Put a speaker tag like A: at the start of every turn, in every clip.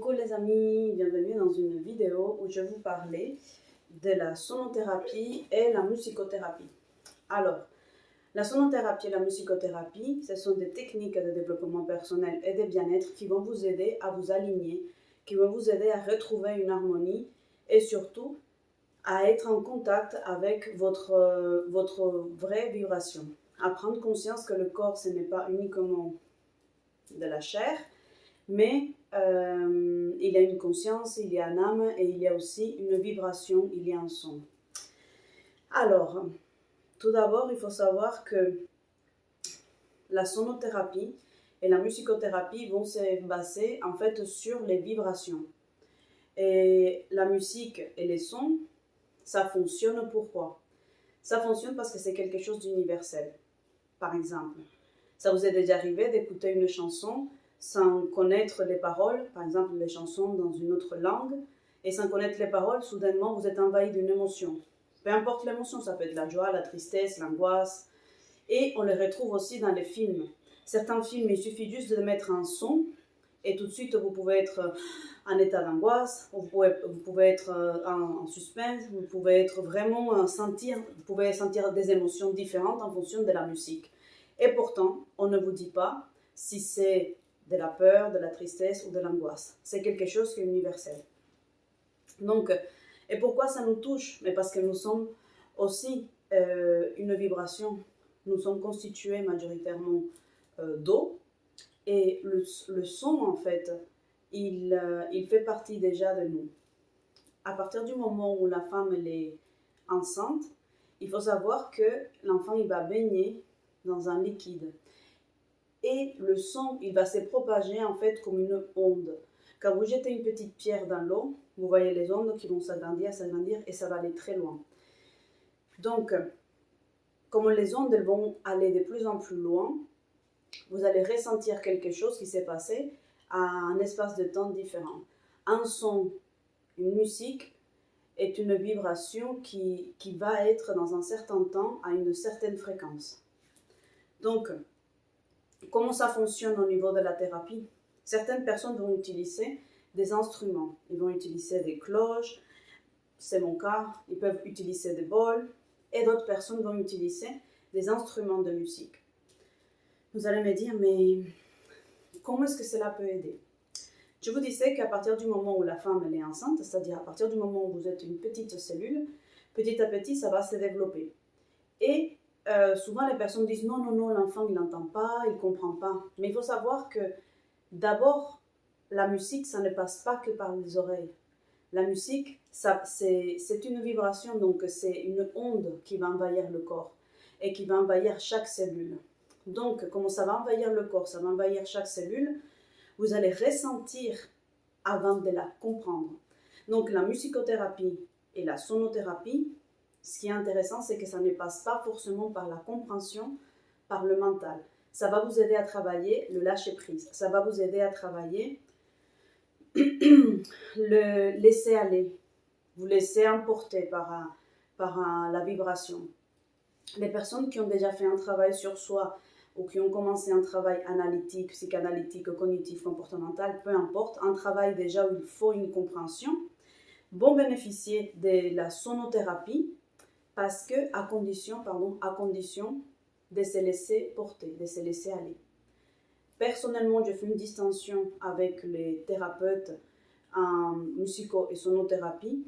A: Coucou les amis, bienvenue dans une vidéo où je vais vous parler de la sonothérapie et la musicothérapie. Alors, la sonothérapie et la musicothérapie, ce sont des techniques de développement personnel et de bien-être qui vont vous aider à vous aligner, qui vont vous aider à retrouver une harmonie et surtout à être en contact avec votre vraie vibration. À prendre conscience que le corps, ce n'est pas uniquement de la chair, mais il y a une conscience, il y a une âme et il y a aussi une vibration, il y a un son. Alors, tout d'abord, il faut savoir que la sonothérapie et la musicothérapie vont se baser en fait sur les vibrations. Et la musique et les sons, ça fonctionne pourquoi? Ça fonctionne parce que c'est quelque chose d'universel. Par exemple, ça vous est déjà arrivé d'écouter une chanson sans connaître les paroles, par exemple les chansons dans une autre langue, et sans connaître les paroles, soudainement vous êtes envahi d'une émotion. Peu importe l'émotion, ça peut être la joie, la tristesse, l'angoisse, et on les retrouve aussi dans les films. Certains films, il suffit juste de mettre un son, et tout de suite vous pouvez être en état d'angoisse, vous pouvez être en suspense, vous pouvez être vraiment vous pouvez sentir des émotions différentes en fonction de la musique. Et pourtant, on ne vous dit pas si c'est de la peur, de la tristesse ou de l'angoisse. C'est quelque chose qui est universel. Donc, et pourquoi ça nous touche? Mais parce que nous sommes aussi une vibration. Nous sommes constitués majoritairement d'eau. Et le son, en fait, il fait partie déjà de nous. À partir du moment où la femme elle est enceinte, il faut savoir que l'enfant il va baigner dans un liquide. Et le son, il va se propager en fait comme une onde. Quand vous jetez une petite pierre dans l'eau, vous voyez les ondes qui vont s'agrandir et ça va aller très loin. Donc, comme les ondes elles vont aller de plus en plus loin, vous allez ressentir quelque chose qui s'est passé à un espace de temps différent. Un son, une musique est une vibration qui va être dans un certain temps à une certaine fréquence. Donc, comment ça fonctionne au niveau de la thérapie? Certaines personnes vont utiliser des instruments. Ils vont utiliser des cloches, c'est mon cas, ils peuvent utiliser des bols, et d'autres personnes vont utiliser des instruments de musique. Vous allez me dire, mais comment est-ce que cela peut aider? Je vous disais qu'à partir du moment où la femme elle est enceinte, c'est-à-dire à partir du moment où vous êtes une petite cellule, petit à petit, ça va se développer. Et souvent, les personnes disent non, l'enfant, il n'entend pas, il ne comprend pas. Mais il faut savoir que d'abord, la musique, ça ne passe pas que par les oreilles. La musique, c'est une vibration, donc c'est une onde qui va envahir le corps et qui va envahir chaque cellule. Donc, comment ça va envahir le corps, ça va envahir chaque cellule, vous allez ressentir avant de la comprendre. Donc, la musicothérapie et la sonothérapie, ce qui est intéressant, c'est que ça ne passe pas forcément par la compréhension, par le mental. Ça va vous aider à travailler le lâcher-prise. Ça va vous aider à travailler le laisser aller. Vous laisser emporter par la vibration. Les personnes qui ont déjà fait un travail sur soi ou qui ont commencé un travail analytique, psychanalytique, cognitif, comportemental, peu importe, un travail déjà où il faut une compréhension, vont bénéficier de la sonothérapie parce que à condition de se laisser porter, de se laisser aller. Personnellement, je fais une distinction avec les thérapeutes en musico- et sonothérapie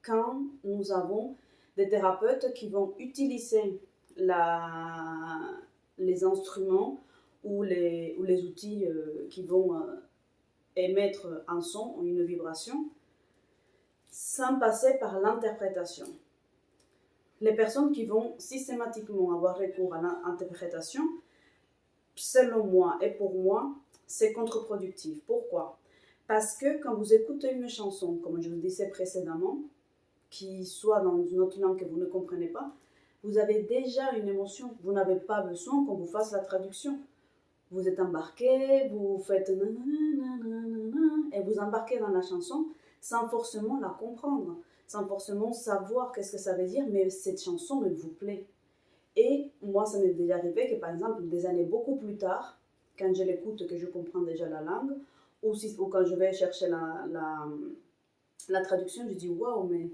A: quand nous avons des thérapeutes qui vont utiliser les instruments ou les outils qui vont émettre un son ou une vibration sans passer par l'interprétation. Les personnes qui vont systématiquement avoir recours à l'interprétation, selon moi et pour moi, c'est contre-productif. Pourquoi? Parce que quand vous écoutez une chanson, comme je vous disais précédemment, qui soit dans une autre langue que vous ne comprenez pas, vous avez déjà une émotion. Vous n'avez pas besoin qu'on vous fasse la traduction. Vous êtes embarqué, vous faites et vous embarquez dans la chanson sans forcément la comprendre, sans forcément savoir qu'est-ce que ça veut dire, mais cette chanson, elle vous plaît. Et moi, ça m'est déjà arrivé que, par exemple, des années beaucoup plus tard, quand je l'écoute, que je comprends déjà la langue, ou quand je vais chercher la traduction, je dis waouh, mais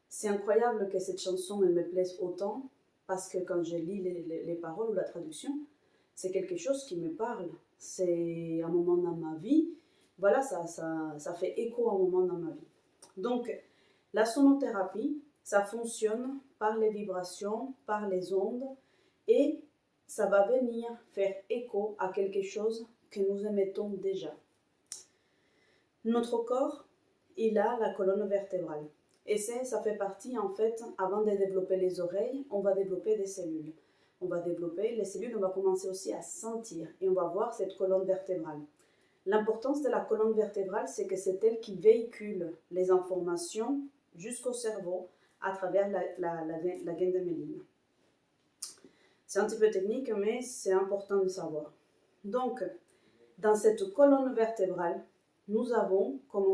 A: c'est incroyable que cette chanson elle me plaise autant, parce que quand je lis les paroles ou la traduction, c'est quelque chose qui me parle. C'est un moment dans ma vie, voilà, ça fait écho à un moment dans ma vie. Donc, la sonothérapie, ça fonctionne par les vibrations, par les ondes, et ça va venir faire écho à quelque chose que nous émettons déjà. Notre corps, il a la colonne vertébrale. Et ça fait partie, en fait, avant de développer les oreilles, on va développer des cellules. On va développer les cellules, on va commencer aussi à sentir, et on va voir cette colonne vertébrale. L'importance de la colonne vertébrale, c'est que c'est elle qui véhicule les informations jusqu'au cerveau à travers la gaine de méline. C'est un petit peu technique, mais c'est important de savoir. Donc, dans cette colonne vertébrale, nous avons, comme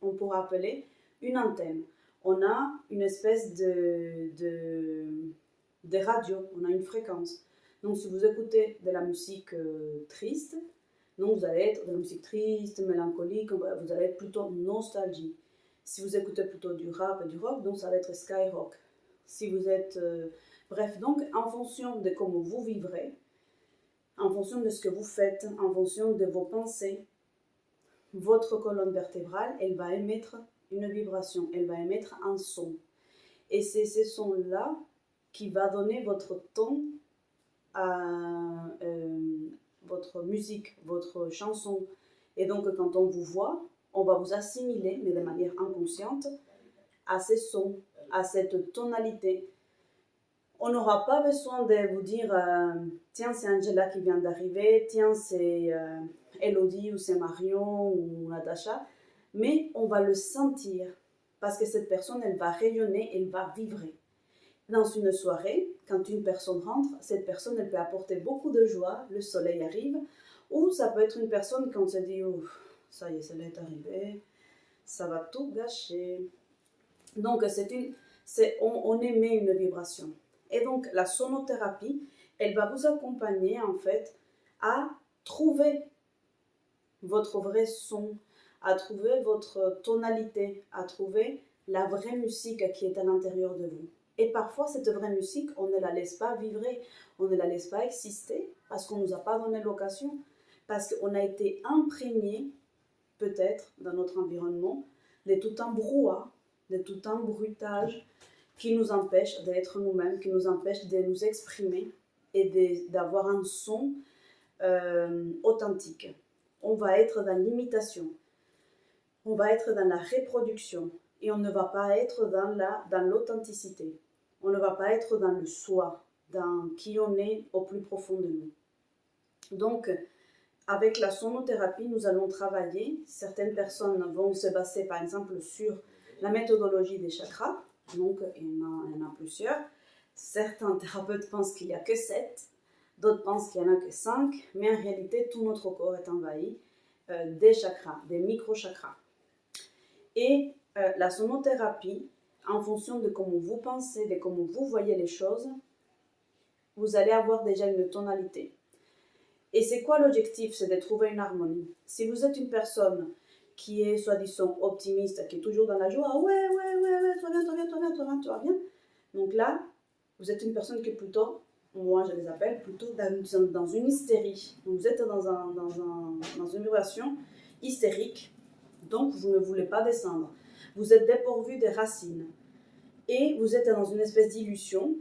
A: on pourrait appeler, une antenne. On a une espèce de radio, on a une fréquence. Donc, si vous écoutez de la musique triste, donc vous allez être de la musique triste, mélancolique, vous allez être plutôt nostalgie. Si vous écoutez plutôt du rap et du rock, donc ça va être skyrock. Si vous êtes... bref, donc en fonction de comment vous vivrez, en fonction de ce que vous faites, en fonction de vos pensées, votre colonne vertébrale, elle va émettre une vibration, elle va émettre un son. Et c'est ce son-là qui va donner votre ton à votre musique, votre chanson. Et donc, quand on vous voit, on va vous assimiler, mais de manière inconsciente, à ces sons, à cette tonalité. On n'aura pas besoin de vous dire tiens, c'est Angela qui vient d'arriver, tiens, c'est Elodie ou c'est Marion ou Natacha, mais on va le sentir parce que cette personne, elle va rayonner, elle va vibrer. Dans une soirée, quand une personne rentre, cette personne, elle peut apporter beaucoup de joie, le soleil arrive, ou ça peut être une personne quand on se dit ouf, ça y est, celle-là est arrivée, ça va tout gâcher. Donc, on émet une vibration. Et donc, la sonothérapie, elle va vous accompagner en fait à trouver votre vrai son, à trouver votre tonalité, à trouver la vraie musique qui est à l'intérieur de vous. Et parfois, cette vraie musique, on ne la laisse pas vibrer, on ne la laisse pas exister parce qu'on ne nous a pas donné l'occasion, parce qu'on a été imprégné, peut-être, dans notre environnement, de tout un brouhaha, de tout un bruitage qui nous empêche d'être nous-mêmes, qui nous empêche de nous exprimer et d'avoir un son authentique. On va être dans l'imitation, on va être dans la reproduction et on ne va pas être dans l'authenticité. On ne va pas être dans le soi, dans qui on est au plus profond de nous. Donc, avec la sonothérapie, nous allons travailler. Certaines personnes vont se baser par exemple sur la méthodologie des chakras. Donc, il y en a plusieurs. Certains thérapeutes pensent qu'il n'y a que 7, d'autres pensent qu'il n'y en a que 5, mais en réalité, tout notre corps est envahi des chakras, des micro-chakras. Et la sonothérapie, en fonction de comment vous pensez, de comment vous voyez les choses, vous allez avoir déjà une tonalité. Et c'est quoi l'objectif? C'est de trouver une harmonie. Si vous êtes une personne qui est soi-disant optimiste, qui est toujours dans la joie, ouais, tout va bien. Donc là, vous êtes une personne qui est plutôt, moi je les appelle, plutôt dans une hystérie. Donc vous êtes dans une vibration hystérique, donc vous ne voulez pas descendre. Vous êtes dépourvu des racines. Et vous êtes dans une espèce d'illusion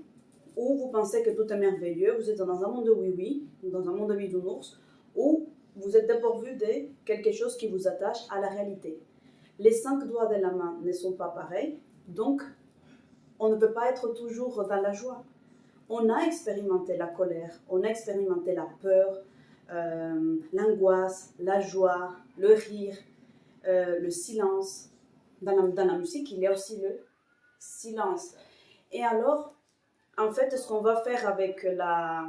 A: où vous pensez que tout est merveilleux, vous êtes dans un monde de oui-oui, dans un monde de bisounours, où vous êtes dépourvu de quelque chose qui vous attache à la réalité. Les 5 doigts de la main ne sont pas pareils, donc on ne peut pas être toujours dans la joie. On a expérimenté la colère, on a expérimenté la peur, l'angoisse, la joie, le rire, le silence. Dans la musique, il y a aussi le silence. Et alors, en fait, ce qu'on va faire avec la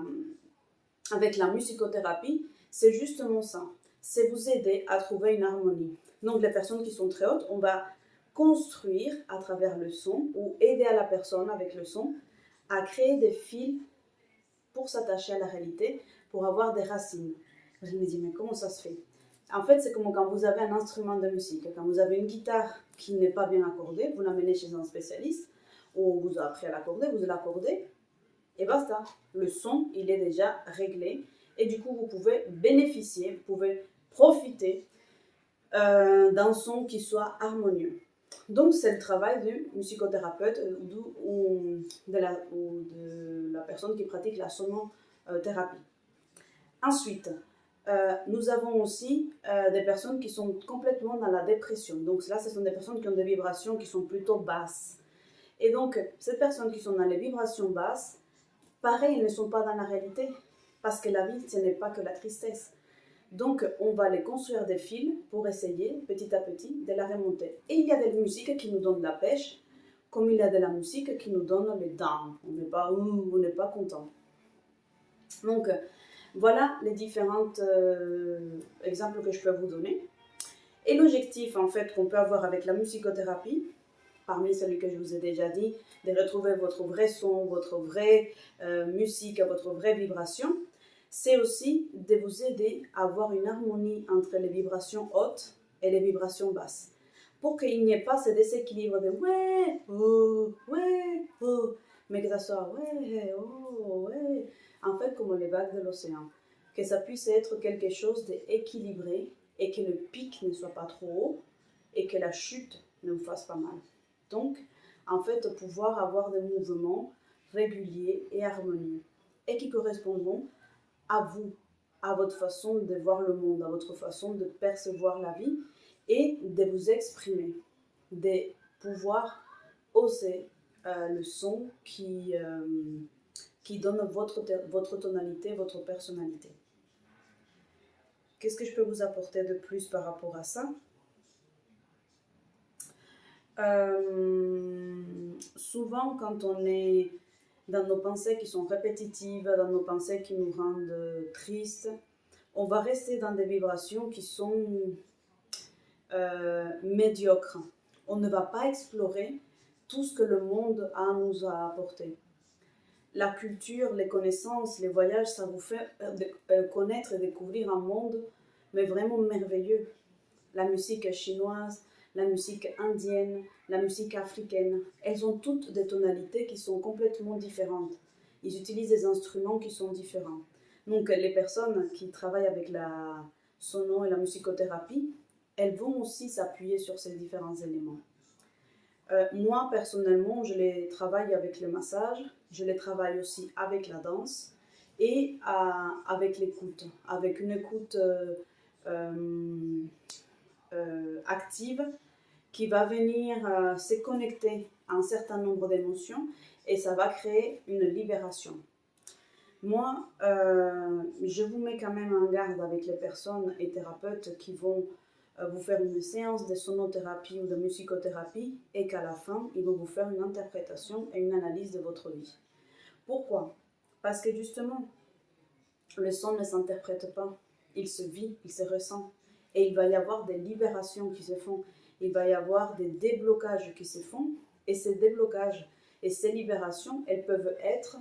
A: musicothérapie, c'est justement ça. C'est vous aider à trouver une harmonie. Donc, les personnes qui sont très hautes, on va construire à travers le son ou aider à la personne avec le son à créer des fils pour s'attacher à la réalité, pour avoir des racines. Je me dis, mais comment ça se fait? En fait, c'est comme quand vous avez un instrument de musique. Quand vous avez une guitare qui n'est pas bien accordée, vous l'amenez chez un spécialiste, ou vous avez appris à l'accorder, vous l'accordez, et basta. Le son, il est déjà réglé. Et du coup, vous pouvez bénéficier, vous pouvez profiter d'un son qui soit harmonieux. Donc, c'est le travail du musicothérapeute ou de la personne qui pratique la sonothérapie. Ensuite, nous avons aussi des personnes qui sont complètement dans la dépression. Donc là, ce sont des personnes qui ont des vibrations qui sont plutôt basses. Et donc, ces personnes qui sont dans les vibrations basses, pareil, elles ne sont pas dans la réalité. Parce que la vie, ce n'est pas que la tristesse. Donc, on va les construire des fils pour essayer, petit à petit, de la remonter. Et il y a des musiques qui nous donnent de la pêche, comme il y a de la musique qui nous donne les dents. On n'est pas content. Donc, voilà les différents exemples que je peux vous donner. Et l'objectif, en fait, qu'on peut avoir avec la musicothérapie, parmi celui que je vous ai déjà dit, de retrouver votre vrai son, votre vraie musique, votre vraie vibration, c'est aussi de vous aider à avoir une harmonie entre les vibrations hautes et les vibrations basses. Pour qu'il n'y ait pas ce déséquilibre de ouais, oh, mais que ça soit ouais, oh, ouais. En fait, comme les vagues de l'océan. Que ça puisse être quelque chose d'équilibré et que le pic ne soit pas trop haut et que la chute ne vous fasse pas mal. Donc, en fait, pouvoir avoir des mouvements réguliers et harmonieux et qui correspondront à vous, à votre façon de voir le monde, à votre façon de percevoir la vie et de vous exprimer, de pouvoir oser le son qui donne votre tonalité, votre personnalité. Qu'est-ce que je peux vous apporter de plus par rapport à ça? Souvent, quand on est dans nos pensées qui sont répétitives, dans nos pensées qui nous rendent tristes, on va rester dans des vibrations qui sont médiocres. On ne va pas explorer tout ce que le monde nous a apporté. La culture, les connaissances, les voyages, ça vous fait connaître et découvrir un monde, mais vraiment merveilleux. La musique chinoise, la musique indienne, la musique africaine, elles ont toutes des tonalités qui sont complètement différentes. Ils utilisent des instruments qui sont différents. Donc les personnes qui travaillent avec la sono et la musicothérapie, elles vont aussi s'appuyer sur ces différents éléments. Moi, personnellement, je les travaille avec le massage, je les travaille aussi avec la danse et avec l'écoute, avec une écoute active qui va venir se connecter à un certain nombre d'émotions et ça va créer une libération. Moi, je vous mets quand même en garde avec les personnes et thérapeutes qui vont vous faire une séance de sonothérapie ou de musicothérapie et qu'à la fin, ils vont vous faire une interprétation et une analyse de votre vie. Pourquoi? Parce que justement, le son ne s'interprète pas, il se vit, il se ressent. Et il va y avoir des libérations qui se font, il va y avoir des déblocages qui se font. Et ces déblocages et ces libérations, elles peuvent être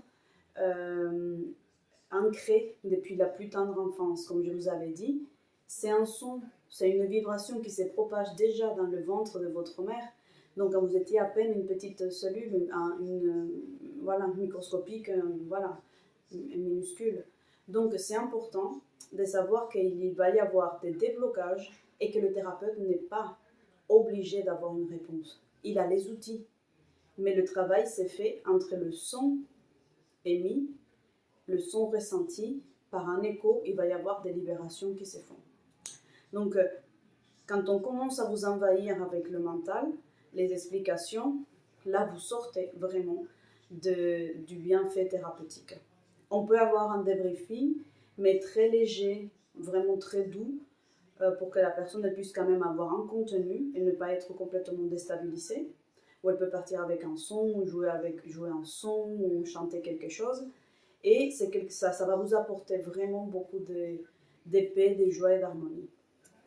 A: ancrées depuis la plus tendre enfance, comme je vous avais dit. C'est un son, c'est une vibration qui se propage déjà dans le ventre de votre mère. Donc quand vous étiez à peine une petite cellule, voilà, microscopique, voilà, minuscule. Donc c'est important de savoir qu'il va y avoir des déblocages et que le thérapeute n'est pas obligé d'avoir une réponse. Il a les outils, mais le travail s'est fait entre le son émis, le son ressenti, par un écho, il va y avoir des libérations qui se font. Donc, quand on commence à vous envahir avec le mental, les explications, là, vous sortez vraiment du bienfait thérapeutique. On peut avoir un débriefing, mais très léger, vraiment très doux, pour que la personne puisse quand même avoir un contenu et ne pas être complètement déstabilisée. Ou elle peut partir avec un son, ou jouer un son, ou chanter quelque chose. Et ça va vous apporter vraiment beaucoup de paix, de joie et d'harmonie.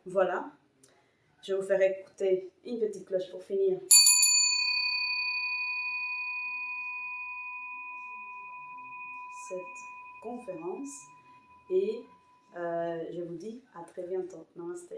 A: Voilà, je vais vous faire écouter une petite cloche pour finir. Cette conférence et Je vous dis à très bientôt. Namaste.